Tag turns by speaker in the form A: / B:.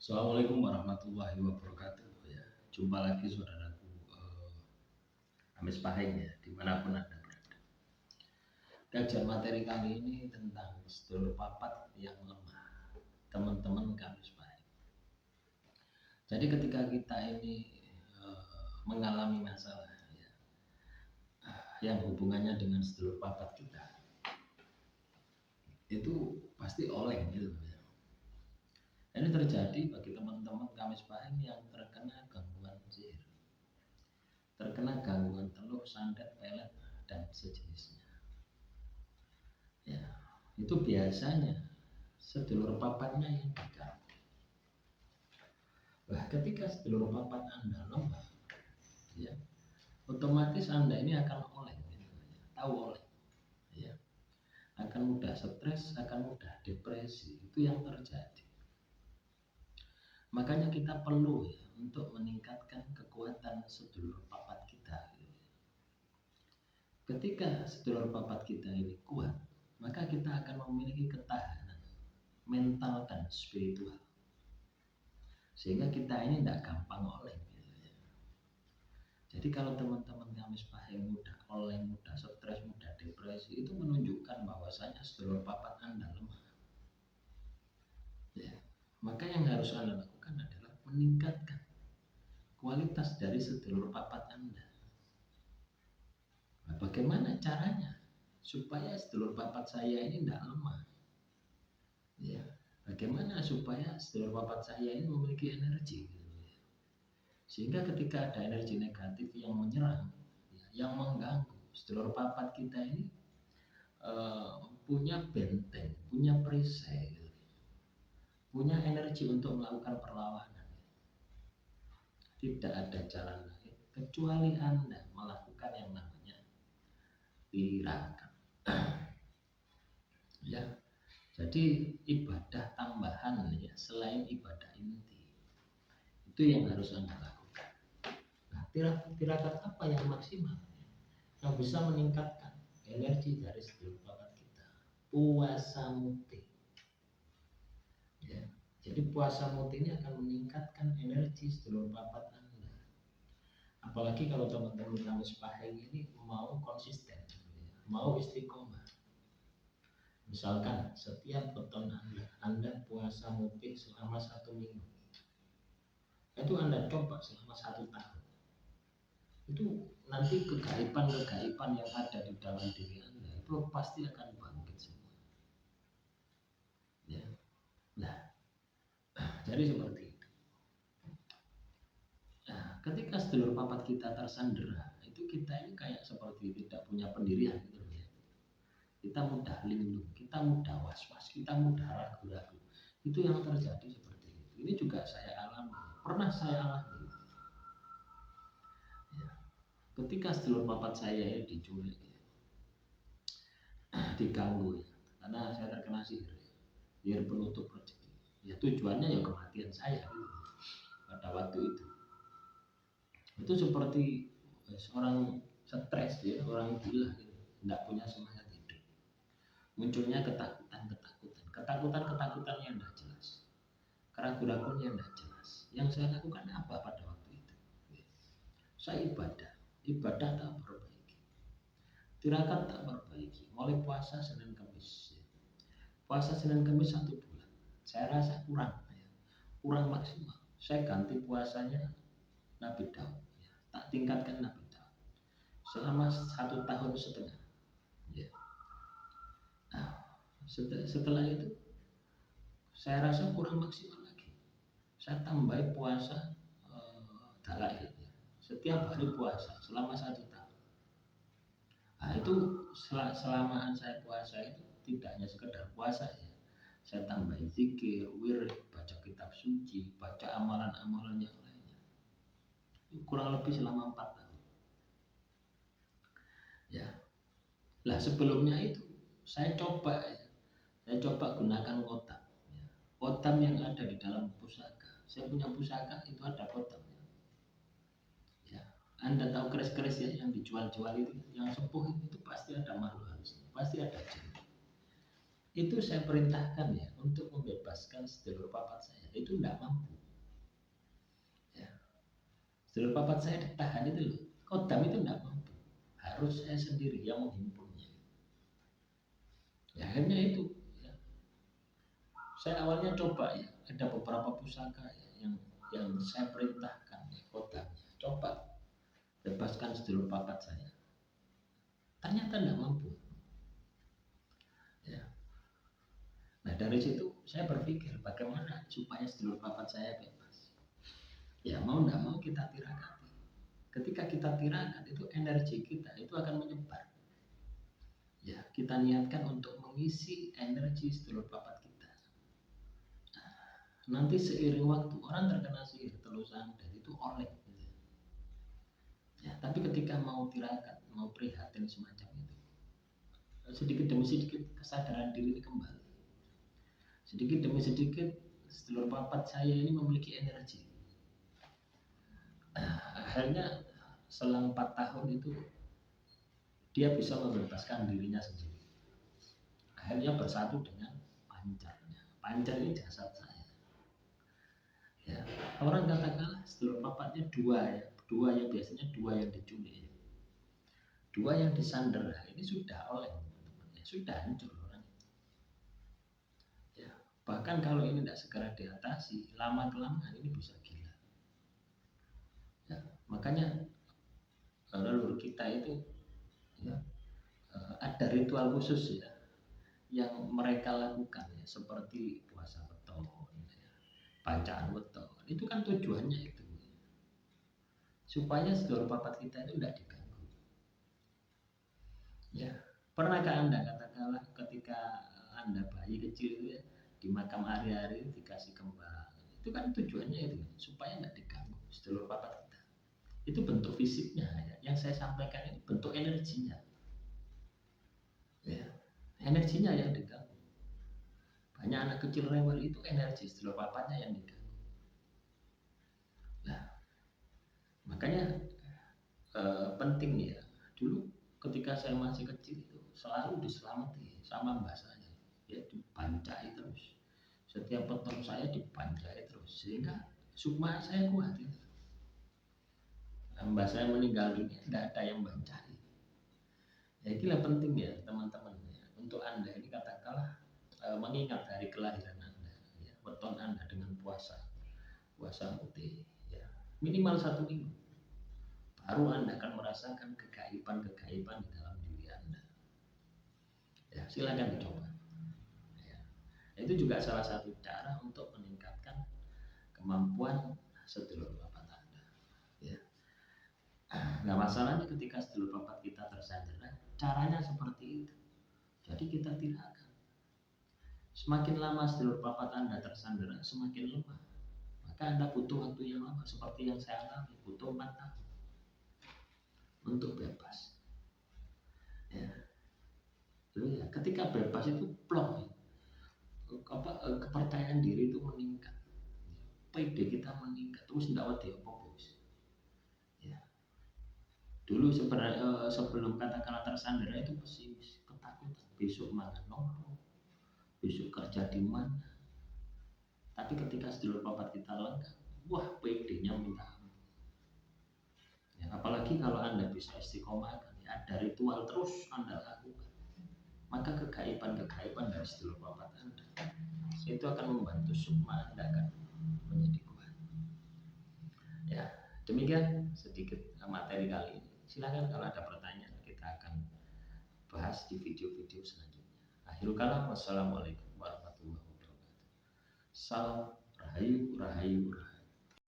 A: Assalamualaikum warahmatullahi wabarakatuh. Ya, jumpa lagi saudaraku, Kamis Pahing ya, dimanapun anda berada. Kajian materi kali ini tentang sedulur papat yang lemah, teman-teman Kamis Pahing. Jadi ketika kita ini mengalami masalah ya, yang hubungannya dengan sedulur papat kita, itu pasti oleng gitu ya. Ini terjadi bagi teman-teman Kamis Pahing yang terkena gangguan sihir, terkena gangguan teluh, santet, pelet, dan sejenisnya. Ya, itu biasanya sedulur papatnya yang diganggu. Nah, ketika sedulur papat Anda lemah, ya, otomatis Anda ini akan oleng, gitu, ya. Tahu oleng, ya, akan mudah stres, akan mudah depresi, itu yang terjadi. Makanya kita perlu ya, untuk meningkatkan kekuatan sedulur papat kita. Gitu. Ketika sedulur papat kita ini kuat, maka kita akan memiliki ketahanan mental dan spiritual, sehingga kita ini tidak gampang oleng gitu ya. Jadi kalau teman-teman Kamis Pahing mudah oleng, mudah stres, mudah depresi, itu menunjukkan bahwasanya sedulur papat Anda lemah ya. Maka yang harus Anda lakukan adalah meningkatkan kualitas dari sedulur papat Anda. Nah, bagaimana caranya supaya sedulur papat saya ini tidak lemah ya? Bagaimana supaya sedulur papat saya ini memiliki energi gitu ya. Sehingga ketika ada energi negatif yang menyerang, ya, yang mengganggu, sedulur papat kita ini punya benteng, punya perisai, gitu. Punya energi untuk melakukan perlawanan. Tidak ada jalan lain kecuali Anda melakukan yang namanya tirakat. Ya, jadi ibadah tambahan ya selain ibadah inti itu yang harus Anda lakukan. Nah, tirakat apa yang maksimal yang bisa meningkatkan energi dari sedulur papat kita? Puasa muti ya. Jadi puasa muti ini akan meningkatkan energi sedulur papat Anda. Apalagi kalau teman-teman Kamis Pahing ini mau konsisten ya, mau istiqomah. Misalkan setiap beton Anda puasa muti selama 1 minggu, itu Anda coba selama 1 tahun, itu nanti kegaiban yang ada di dalam diri Anda itu pasti akan bangkit semua ya. Nah, jadi seperti itu. Nah, ketika sedulur papat kita tersandera, itu kita ini kayak seperti tidak punya pendirian gitu ya. Kita mudah linglung, kita mudah was-was, kita mudah ragu-ragu. Itu yang terjadi seperti itu. Ini juga saya alami, pernah saya alami. Ya. Ketika sedulur papat saya ini diculik, ya, diganggu ya, karena saya terkena sihir penutup rezeki. Ya tujuannya ya kematian saya gitu, pada waktu itu. Itu seperti seorang stres ya, orang gila gitu, tidak punya semangat hidup. Munculnya ketakutan yang tidak jelas, keraguan yang tidak jelas. Yang saya lakukan apa pada waktu itu? Saya ibadah tak perbaiki, tirakat tak perbaiki. Mulai puasa Senin Kamis, puasa Senin Kamis 1 bulan, saya rasa kurang maksimal. Saya ganti puasanya Nabi Daud, ya. Tak tingkatkan Nabi Daud selama 1,5 tahun. Ya. Nah, setelah itu saya rasa kurang maksimal lagi. Saya tambah puasa dalail, ya. Setiap hari puasa selama 1 tahun. Nah, itu selamaan saya puasa itu tidak hanya sekedar puasa ya. Saya tambah zikir, wirid, baca kitab suci, baca amalan-amalan yang lainnya. Kurang lebih selama 4 tahun. Ya. Lah sebelumnya itu saya coba gunakan kotak. Ya. Kotak yang ada di dalam pusaka. Saya punya pusaka itu ada kotaknya. Ya. Anda tahu keris-keris ya yang dijual-jual itu, yang sepuh itu pasti ada makhluk halus, pasti ada jin. itu saya perintahkan ya untuk membebaskan sedulur papat saya, itu tidak mampu. Ya. Sedulur papat saya ditahan itu loh, kodam itu tidak mampu, harus saya sendiri yang menghimpunnya. Ya akhirnya itu, ya. Saya awalnya coba ya, ada beberapa pusaka ya, yang saya perintahkan ya, kodamnya, coba bebaskan sedulur papat saya. Ternyata tidak mampu. Ya. Nah dari situ saya berpikir bagaimana supaya sedulur papat saya bebas. Ya mau tidak mau kita tirakati. Ketika kita tirakat itu energi kita itu akan menyebar. Ya kita niatkan untuk mengisi energi sedulur papat kita. Nanti seiring waktu orang terkena sihir telusan dan itu oleh. Ya tapi ketika mau tirakat, mau prihatin semacam itu, sedikit demi sedikit kesadaran diri ini kembali. Sedikit demi sedikit sedulur papat saya ini memiliki energi. Akhirnya selang 4 tahun itu dia bisa membebaskan dirinya sendiri. Akhirnya bersatu dengan pancarnya. Pancar ini jasad saya. Ya, orang katakanlah sedulur papatnya dua ya biasanya dua yang diculik, dua yang disandera ini sudah oleh teman-teman, sudah hancur orang. Ya, bahkan kalau ini tidak segera diatasi, lama kelamaan ini bisa gila. Ya, makanya leluhur kita itu ya, ada ritual khusus ya yang mereka lakukan ya, seperti puasa weton, ya, bacaan weton. Itu kan tujuannya itu supaya sedulur papat kita itu tidak diganggu. Ya, pernahkah Anda katakanlah ketika Anda bayi kecil itu ya di makam hari-hari dikasih kembang, itu kan tujuannya itu supaya tidak diganggu sedulur papat kita. Itu bentuk fisiknya ya. Yang saya sampaikan ini bentuk energinya. Ya, energinya yang diganggu. Banyak anak kecil rewel itu energi sedulur papatnya yang diganggu. Nah, makanya penting ya. Dulu ketika saya masih kecil itu selalu diselamati sama mbah saya. Ya dipancai terus. Setiap weton saya dipancai terus sehingga sukma saya kuat itu. Mbah saya meninggal dunia tidak ada yang bancai. Ya itulah penting ya teman-teman ya. Untuk Anda ini katakanlah mengingat hari kelahiran Anda ya, weton Anda dengan puasa putih ya, minimal 1 minggu baru Anda akan merasakan kegaiban di dalam diri Anda. Ya, silakan dicoba. Ya. Itu juga salah satu cara untuk meningkatkan kemampuan sedulur papat Anda. Ya. Nah, masalahnya ketika sedulur papat kita tersandera, caranya seperti itu. Jadi kita tidak akan. Semakin lama sedulur papat Anda tersandera, semakin lemah. Maka Anda butuh waktu yang lama, seperti yang saya alami, butuh 4 tahun untuk bebas. Ya. Ya, ketika bebas itu plong, kepercayaan diri itu meningkat, PD kita meningkat, terus tidak wedi apa-apa. Ya. Dulu sebenarnya sebelum katakanlah tersandera itu pesimis, ketakutan, besok makan nopo, besok kerja di mana. Tapi ketika sedulur papat kita lengkap, wah PD-nya minta ampun. Ya, apalagi kalau Anda bisa istiqomah, ya, ada ritual terus Anda lakukan, maka kegaiban dari sedulur papat Anda itu akan membantu sukma Anda akan menjadi kuat. Ya, demikian sedikit materi kali ini. Silakan kalau ada pertanyaan kita akan bahas di video-video selanjutnya. Akhirul kalam, wassalamualaikum warahmatullahi wabarakatuh. Salam rahayu rahayu rahayu.